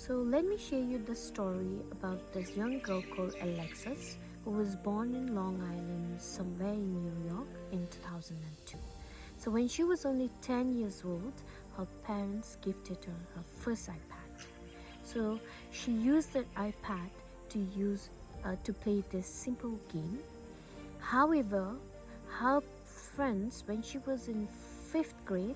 So let me share you the story about this young girl called Alexis who was born in Long Island somewhere in New York in 2002. So when she was only 10 years old, her parents gifted her her first iPad. So she used that iPad to play this simple game. However, her friends, when she was in 5th grade,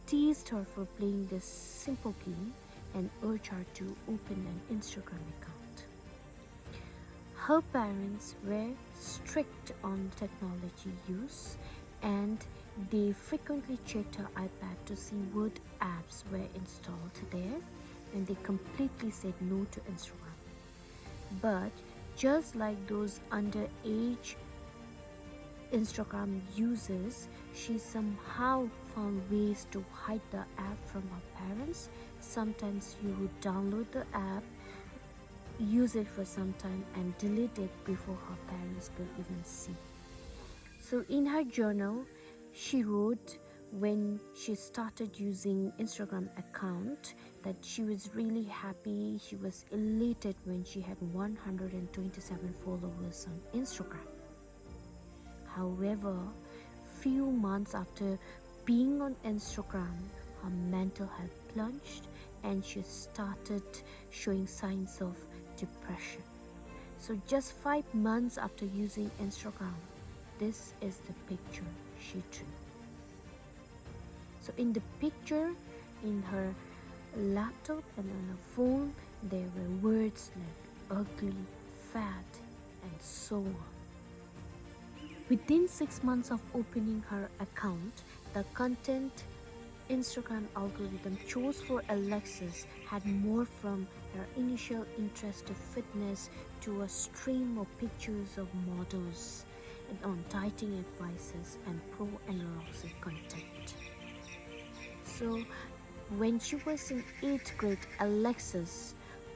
teased her for playing this simple game and urged her to open an Instagram account. Her parents were strict on technology use and they frequently checked her iPad to see what apps were installed there, and they completely said no to Instagram. But just like those underage Instagram users, she somehow found ways to hide the app from her parents. Sometimes you would download the app, use it for some time and delete it before her parents could even see. So in her journal, she wrote when she started using Instagram account that she was really happy. She was elated when she had 127 followers on Instagram. However, few months after being on Instagram, her mental health plunged and she started showing signs of depression. So just 5 months after using Instagram, this is the picture she drew. So in the picture, in her laptop and on her phone, there were words like ugly, fat, and so on. Within 6 months of opening her account, the content Instagram algorithm chose for Alexis had morphed from her initial interest to fitness to a stream of pictures of models and on dieting advices and pro-anorexic content. So when she was in 8th grade, Alexis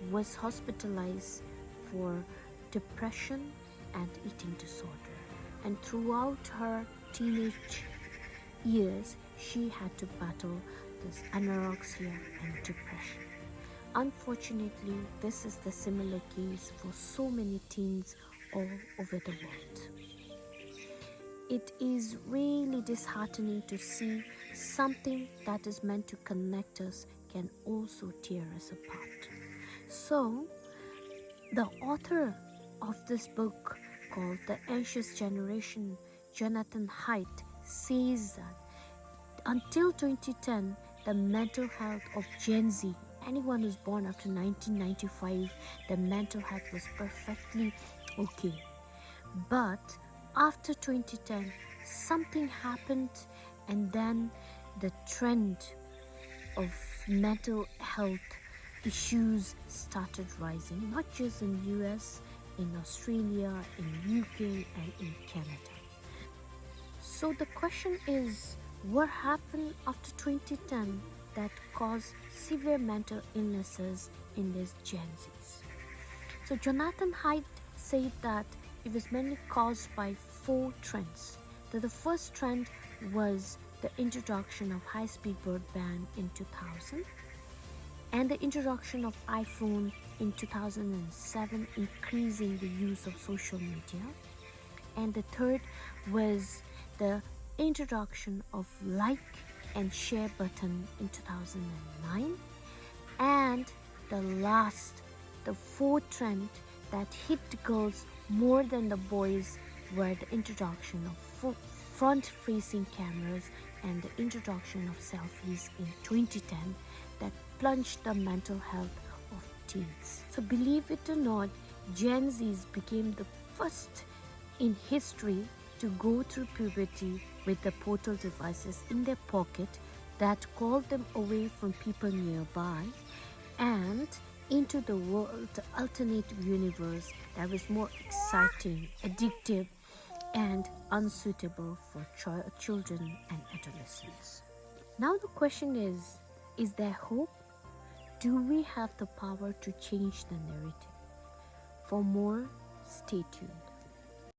was hospitalized for depression and eating disorder. And throughout her teenage years, she had to battle this anorexia and depression. Unfortunately, this is the similar case for so many teens all over the world. It is really disheartening to see something that is meant to connect us can also tear us apart. So, the author of this book called The Anxious Generation, Jonathan Haidt, says that until 2010, the mental health of Gen Z, anyone who's born after 1995, the mental health was perfectly okay. But after 2010, something happened and then the trend of mental health issues started rising, not just in US, in Australia, in UK and in Canada. So the question is, what happened after 2010 that caused severe mental illnesses in these Gen Zs? So Jonathan Haidt said that it was mainly caused by 4 trends. The first trend was the introduction of high-speed broadband in 2000 and the introduction of iPhone in 2007, increasing the use of social media. And the third was the introduction of like and share button in 2009. And the fourth trend that hit girls more than the boys were the introduction of front-facing cameras and the introduction of selfies in 2010 that plunged the mental health of teens. So believe it or not, Gen Zs became the first in history to go through puberty with the portal devices in their pocket that called them away from people nearby and into the world, the alternative universe that was more exciting, addictive, and unsuitable for children and adolescents. Now the question is there hope? Do we have the power to change the narrative? For more, stay tuned.